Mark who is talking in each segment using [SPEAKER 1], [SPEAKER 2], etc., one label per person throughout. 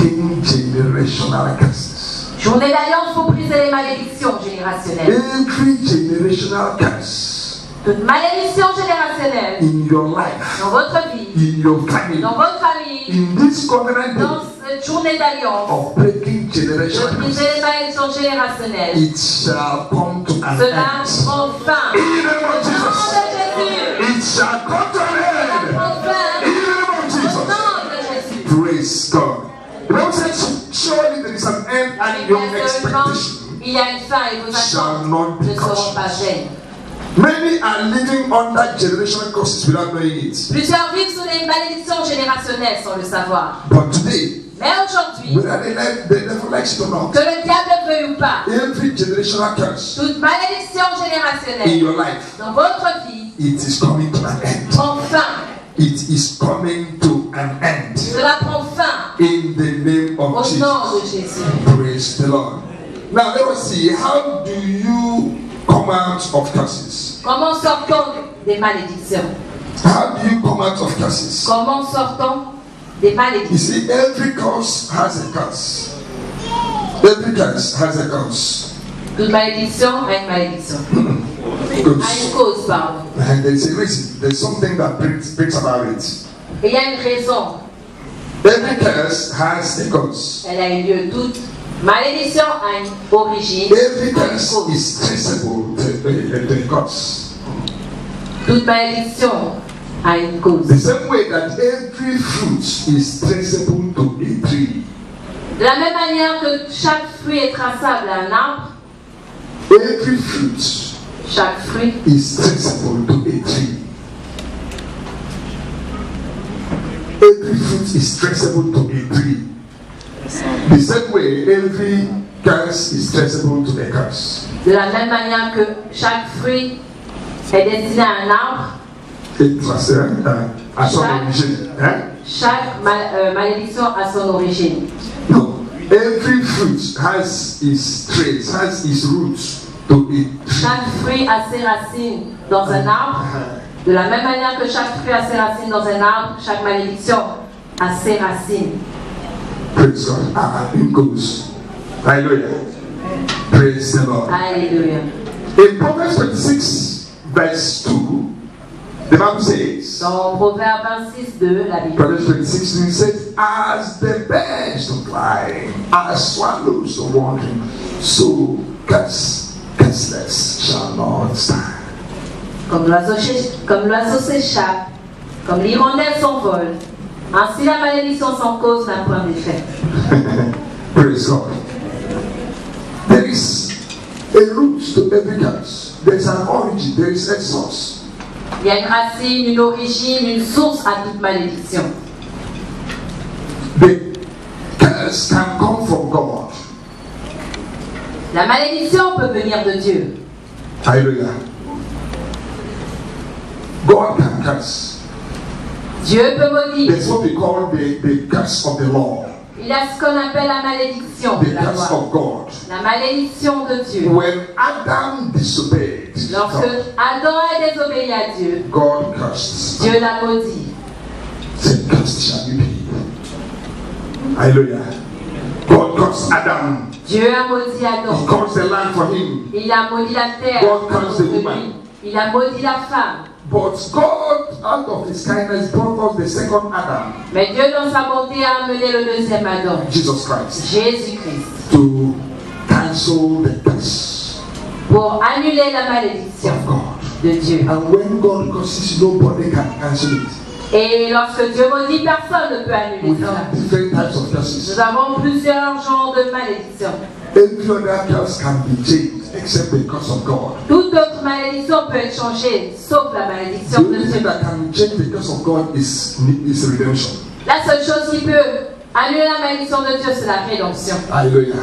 [SPEAKER 1] breaking generational curses.
[SPEAKER 2] Journée d'alliance pour briser les malédictions générationnelles.
[SPEAKER 1] Every generational curse
[SPEAKER 2] Toute malédiction générationnelle
[SPEAKER 1] in your life,
[SPEAKER 2] dans votre vie,
[SPEAKER 1] in your family,
[SPEAKER 2] dans votre famille,
[SPEAKER 1] in this covenant
[SPEAKER 2] dans
[SPEAKER 1] day
[SPEAKER 2] cette journée d'alliance,
[SPEAKER 1] of breaking
[SPEAKER 2] de
[SPEAKER 1] generational
[SPEAKER 2] briser
[SPEAKER 1] curses,
[SPEAKER 2] les malédictions générationnelles,
[SPEAKER 1] it shall come to an
[SPEAKER 2] cela
[SPEAKER 1] end.
[SPEAKER 2] prend fin.
[SPEAKER 1] In the name of
[SPEAKER 2] Au nom
[SPEAKER 1] Jesus,
[SPEAKER 2] de Jésus,
[SPEAKER 1] it shall come to an
[SPEAKER 2] cela
[SPEAKER 1] end.
[SPEAKER 2] prend fin.
[SPEAKER 1] In the name of
[SPEAKER 2] Au
[SPEAKER 1] Jesus,
[SPEAKER 2] nom de Jésus.
[SPEAKER 1] praise God. The Bible says, surely there is an end and your expectation
[SPEAKER 2] Il y a une fin et vos
[SPEAKER 1] shall
[SPEAKER 2] attentes
[SPEAKER 1] not
[SPEAKER 2] ne
[SPEAKER 1] be
[SPEAKER 2] seront pas
[SPEAKER 1] cut.
[SPEAKER 2] vaines.
[SPEAKER 1] Many are living under generational curses without knowing it.
[SPEAKER 2] Plusieurs vivent sous les malédictions générationnelles sans le savoir.
[SPEAKER 1] But today,
[SPEAKER 2] Mais aujourd'hui,
[SPEAKER 1] whether they never like it or not,
[SPEAKER 2] que le diable veuille ou pas,
[SPEAKER 1] every generational curse
[SPEAKER 2] toute malédiction
[SPEAKER 1] in
[SPEAKER 2] générationnelle
[SPEAKER 1] your life,
[SPEAKER 2] dans votre vie
[SPEAKER 1] it is coming to an end.
[SPEAKER 2] prend fin.
[SPEAKER 1] It is coming to an end.
[SPEAKER 2] Cela prend fin
[SPEAKER 1] In the name
[SPEAKER 2] au
[SPEAKER 1] of
[SPEAKER 2] nom de
[SPEAKER 1] Jesus.
[SPEAKER 2] Jésus.
[SPEAKER 1] Praise the Lord. Now let us see, how do you come out of curses?
[SPEAKER 2] Comment sort-on des malédictions?
[SPEAKER 1] How do you come out of curses?
[SPEAKER 2] Comment sort-on des
[SPEAKER 1] You
[SPEAKER 2] malédictions?
[SPEAKER 1] see, every curse has a curse. Every curse has a curse.
[SPEAKER 2] Toute malédiction a une malédiction. A une cause, pardon.
[SPEAKER 1] And there's a reason. There's something that brings about it.
[SPEAKER 2] Et il y a une raison.
[SPEAKER 1] Every curse has a cause.
[SPEAKER 2] Elle a eu lieu. Toute malédiction a une origine,
[SPEAKER 1] Every
[SPEAKER 2] a une
[SPEAKER 1] curse
[SPEAKER 2] cause.
[SPEAKER 1] is traceable to the cause.
[SPEAKER 2] Toute malédiction a une cause.
[SPEAKER 1] The same way that every fruit is traceable to a tree.
[SPEAKER 2] De la même manière que chaque fruit est traçable à un arbre,
[SPEAKER 1] Every fruit
[SPEAKER 2] chaque fruit
[SPEAKER 1] is traceable to a tree. Every fruit is traceable to a tree. The same way, every curse is traceable to a curse.
[SPEAKER 2] de la même manière que chaque fruit est destiné à un arbre,
[SPEAKER 1] Et tracé à son origine. Hein?
[SPEAKER 2] chaque malédiction a son origine.
[SPEAKER 1] No. Every fruit has its traits, has its roots to a tree.
[SPEAKER 2] Chaque fruit a ses racines dans un arbre. De la même manière que chaque fruit a ses racines dans un arbre, chaque malédiction a ses racines.
[SPEAKER 1] Praise God. It goes. Hallelujah. Praise the Lord.
[SPEAKER 2] Alléluia.
[SPEAKER 1] In Proverbs 26, verse 2, the Bible says,
[SPEAKER 2] Dans Proverbe 26, 2, la Bible
[SPEAKER 1] Proverbs 26, it says, as the birds don't fly, as swallows are wandering, so curseless shall not stand.
[SPEAKER 2] Comme l'oiseau s'échappe, comme l'hirondelle s'envole, ainsi la malédiction sans cause n'a point d'effet.
[SPEAKER 1] Praise God. There is a root to every curse. There is an origin, there is a source.
[SPEAKER 2] Il y a une racine, une origine, une source à toute malédiction.
[SPEAKER 1] The curse can come from God.
[SPEAKER 2] La malédiction peut venir de Dieu.
[SPEAKER 1] Hallelujah. God can curse.
[SPEAKER 2] Dieu peut maudire.
[SPEAKER 1] That's what we call the curse of the law.
[SPEAKER 2] Il y a ce qu'on appelle la malédiction de
[SPEAKER 1] The
[SPEAKER 2] la
[SPEAKER 1] curse
[SPEAKER 2] loi.
[SPEAKER 1] of God.
[SPEAKER 2] La malédiction de Dieu.
[SPEAKER 1] When Adam disobeyed
[SPEAKER 2] Lorsque
[SPEAKER 1] God,
[SPEAKER 2] Adam a désobéi à Dieu,
[SPEAKER 1] God cursed.
[SPEAKER 2] Dieu l'a maudit.
[SPEAKER 1] Said, cursed shall you be. Hallelujah. God cursed Adam.
[SPEAKER 2] Dieu a maudit
[SPEAKER 1] He
[SPEAKER 2] Adam.
[SPEAKER 1] cursed the land for him.
[SPEAKER 2] Il a maudit la terre.
[SPEAKER 1] God cursed the
[SPEAKER 2] autour de
[SPEAKER 1] woman.
[SPEAKER 2] lui. Il a maudit la femme.
[SPEAKER 1] But God, out of his kindness, brought us the second Adam,
[SPEAKER 2] Mais Dieu, dans sa bonté, a amené le deuxième Adam,
[SPEAKER 1] Jesus Christ,
[SPEAKER 2] Jésus-Christ,
[SPEAKER 1] to cancel the curse
[SPEAKER 2] pour annuler la malédiction
[SPEAKER 1] of God.
[SPEAKER 2] de Dieu.
[SPEAKER 1] And when God curses, nobody can cancel it.
[SPEAKER 2] Et lorsque Dieu maudit, personne ne peut annuler
[SPEAKER 1] We
[SPEAKER 2] cela.
[SPEAKER 1] have different types of curses.
[SPEAKER 2] Nous avons plusieurs genres de malédiction.
[SPEAKER 1] Every other curse can be changed except the curse of God.
[SPEAKER 2] Toute autre malédiction peut être changée, sauf la malédiction
[SPEAKER 1] The
[SPEAKER 2] de
[SPEAKER 1] only
[SPEAKER 2] Dieu.
[SPEAKER 1] thing that can change the curse of God is redemption.
[SPEAKER 2] La seule chose qui peut annuler la malédiction de Dieu, c'est la rédemption.
[SPEAKER 1] Hallelujah.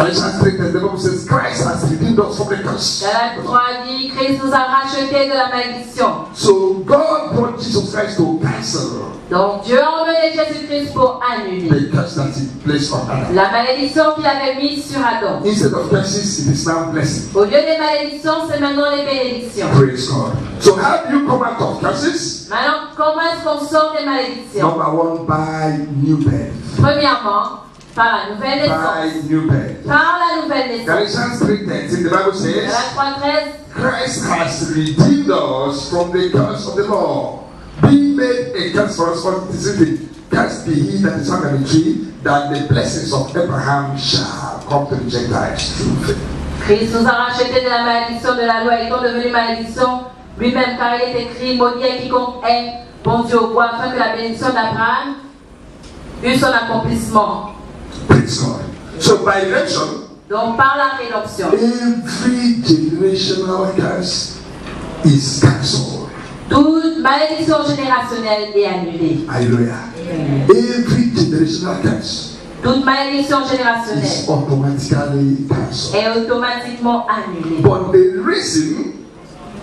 [SPEAKER 1] Galatians 3:10, the Bible says Christ has redeemed us from the curse.
[SPEAKER 2] Galates 3 dit, Christ nous a rachetés de la malédiction.
[SPEAKER 1] So God brought Jesus Christ to cancel
[SPEAKER 2] Donc Dieu a envoyé Jésus-Christ pour annuler
[SPEAKER 1] the curse that he placed on Adam.
[SPEAKER 2] la malédiction qu'il avait mise sur Adam.
[SPEAKER 1] Instead of curses, it is now blessing.
[SPEAKER 2] Au lieu des malédictions, c'est maintenant les bénédictions.
[SPEAKER 1] Praise God. So how do you come out of curses?
[SPEAKER 2] Maintenant, comment est-ce qu'on sort des malédictions?
[SPEAKER 1] Number one, by new birth.
[SPEAKER 2] Premièrement, par la nouvelle naissance.
[SPEAKER 1] By new birth.
[SPEAKER 2] Par la nouvelle naissance.
[SPEAKER 1] Galatians 3:10, the Bible says,
[SPEAKER 2] Galates 3:13.
[SPEAKER 1] Christ has redeemed us from the curse of the law, being made a curse for us, for it is written, cursed be he that is hung on the tree, that the blessings of Abraham shall come to the Gentiles through faith.
[SPEAKER 2] Christ nous a rachetés de la malédiction de la loi, étant devenu malédiction lui-même, car il est écrit, maudit est quiconque est pondu au bois, afin que la bénédiction d'Abraham eut son accomplissement.
[SPEAKER 1] Praise God. So by election,
[SPEAKER 2] Donc par la rédemption,
[SPEAKER 1] every generational curse is cancelled.
[SPEAKER 2] toute malédiction générationnelle est annulée.
[SPEAKER 1] Hallelujah. Every generational curse
[SPEAKER 2] Toute malédiction
[SPEAKER 1] is
[SPEAKER 2] générationnelle
[SPEAKER 1] automatically cancelled.
[SPEAKER 2] est automatiquement annulée.
[SPEAKER 1] But the reason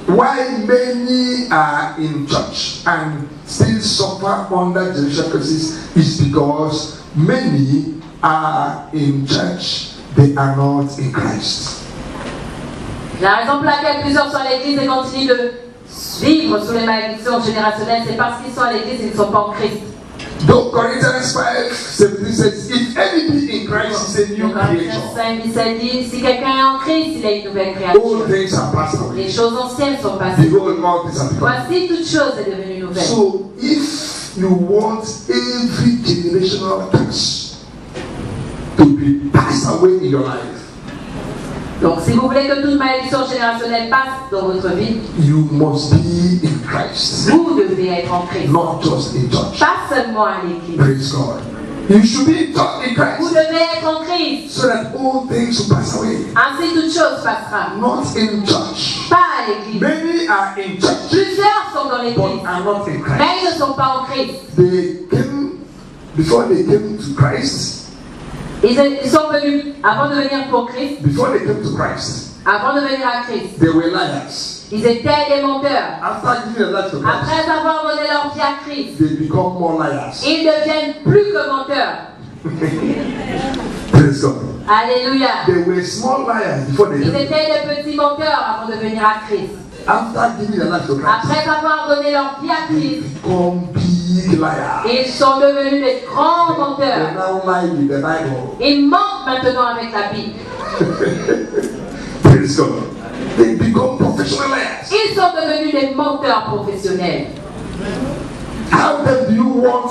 [SPEAKER 1] why many are in church and still suffer under generational curses is because many are in church, they are not in Christ.
[SPEAKER 2] La raison pour laquelle plusieurs sont à l'église et continuent de vivre sous les malédictions générationnelles, c'est parce qu'ils sont à l'église et ils ne sont pas en Christ.
[SPEAKER 1] Though Corinthians 5:17 says, if any be in Christ, is a new
[SPEAKER 2] Corinthiens
[SPEAKER 1] creature.
[SPEAKER 2] 5:17 dit, si quelqu'un est en Christ, il est une nouvelle créature.
[SPEAKER 1] All things are passed away.
[SPEAKER 2] Les choses anciennes sont passées.
[SPEAKER 1] Behold, all things are become.
[SPEAKER 2] Voici, toute chose est devenue nouvelle.
[SPEAKER 1] So, if you want every generational curse to be passed away in your life,
[SPEAKER 2] Donc, si vous voulez que toute malédiction générationnelle passe dans votre vie,
[SPEAKER 1] you must be in Christ,
[SPEAKER 2] vous devez être en Christ.
[SPEAKER 1] not just in church.
[SPEAKER 2] Pas seulement à l'église.
[SPEAKER 1] Praise God. You should be in
[SPEAKER 2] Vous
[SPEAKER 1] Christ
[SPEAKER 2] devez être en Christ.
[SPEAKER 1] so that all things will pass away.
[SPEAKER 2] Ainsi, toute chose passera.
[SPEAKER 1] Not in church.
[SPEAKER 2] Pas à l'église.
[SPEAKER 1] Many are in church
[SPEAKER 2] Plusieurs sont dans
[SPEAKER 1] but
[SPEAKER 2] l'église,
[SPEAKER 1] are not in Christ.
[SPEAKER 2] mais ils ne sont pas en Christ.
[SPEAKER 1] They came before they came to Christ.
[SPEAKER 2] Ils sont venus, avant de venir pour Christ,
[SPEAKER 1] Before they came to Christ,
[SPEAKER 2] avant de venir à Christ,
[SPEAKER 1] they were liars.
[SPEAKER 2] ils étaient des menteurs.
[SPEAKER 1] After giving their life to Christ,
[SPEAKER 2] Après avoir donné leur vie à Christ,
[SPEAKER 1] they become more liars.
[SPEAKER 2] ils deviennent plus que menteurs.
[SPEAKER 1] Praise God.
[SPEAKER 2] Alléluia.
[SPEAKER 1] They were small liars before they
[SPEAKER 2] Ils
[SPEAKER 1] came.
[SPEAKER 2] étaient des petits menteurs avant de venir à Christ.
[SPEAKER 1] After giving their life to Christ,
[SPEAKER 2] Après avoir donné leur vie à
[SPEAKER 1] they
[SPEAKER 2] Christ,
[SPEAKER 1] become big liars.
[SPEAKER 2] ils sont devenus des grands
[SPEAKER 1] They
[SPEAKER 2] menteurs.
[SPEAKER 1] now lie with the Bible.
[SPEAKER 2] Ils mentent maintenant avec la Bible.
[SPEAKER 1] Praise God. They become professional liars.
[SPEAKER 2] Ils sont devenus des menteurs professionnels.
[SPEAKER 1] How then do you want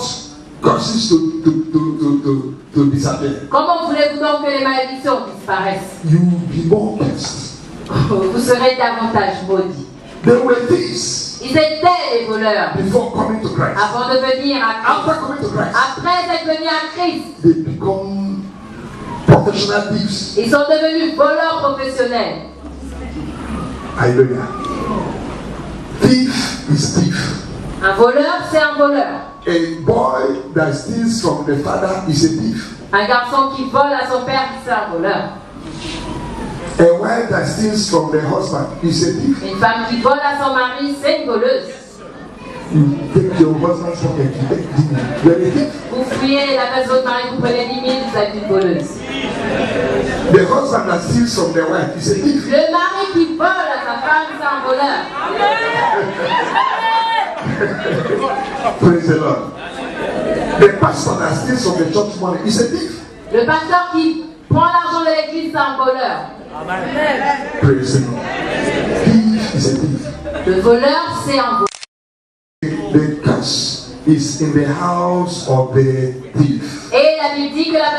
[SPEAKER 1] curses to disappear?
[SPEAKER 2] Comment voulez-vous donc que les malédictions disparaissent?
[SPEAKER 1] You be more cursed.
[SPEAKER 2] Vous serez davantage maudits.
[SPEAKER 1] They were thieves
[SPEAKER 2] Ils étaient les voleurs
[SPEAKER 1] before coming to Christ.
[SPEAKER 2] avant de venir à Christ.
[SPEAKER 1] After coming to Christ,
[SPEAKER 2] Après être venus à Christ,
[SPEAKER 1] they become professional thieves.
[SPEAKER 2] ils sont devenus voleurs professionnels.
[SPEAKER 1] Hallelujah. Thief is thief.
[SPEAKER 2] Un voleur, c'est un voleur.
[SPEAKER 1] A boy that steals from the father is a thief.
[SPEAKER 2] Un garçon qui vole à son père, c'est un voleur.
[SPEAKER 1] A wife that steals from the husband is a thief.
[SPEAKER 2] Une femme qui vole à son mari, c'est une voleuse.
[SPEAKER 1] You take your husband's pocket, you take the you're a thief.
[SPEAKER 2] Vous fouillez la maison de votre mari, vous prenez 10 000, vous êtes une voleuse.
[SPEAKER 1] The husband that steals from the wife is a thief.
[SPEAKER 2] Le mari qui vole à sa femme, c'est un voleur.
[SPEAKER 1] Praise the Lord. The pastor that steals from the church money is a thief.
[SPEAKER 2] Le pasteur qui prend l'argent de l'église, c'est un voleur.
[SPEAKER 1] Praise the Lord. Thief is a thief.
[SPEAKER 2] Le voleur, c'est un voleur.
[SPEAKER 1] The curse is in the house of the thief.
[SPEAKER 2] Et la Bible dit que la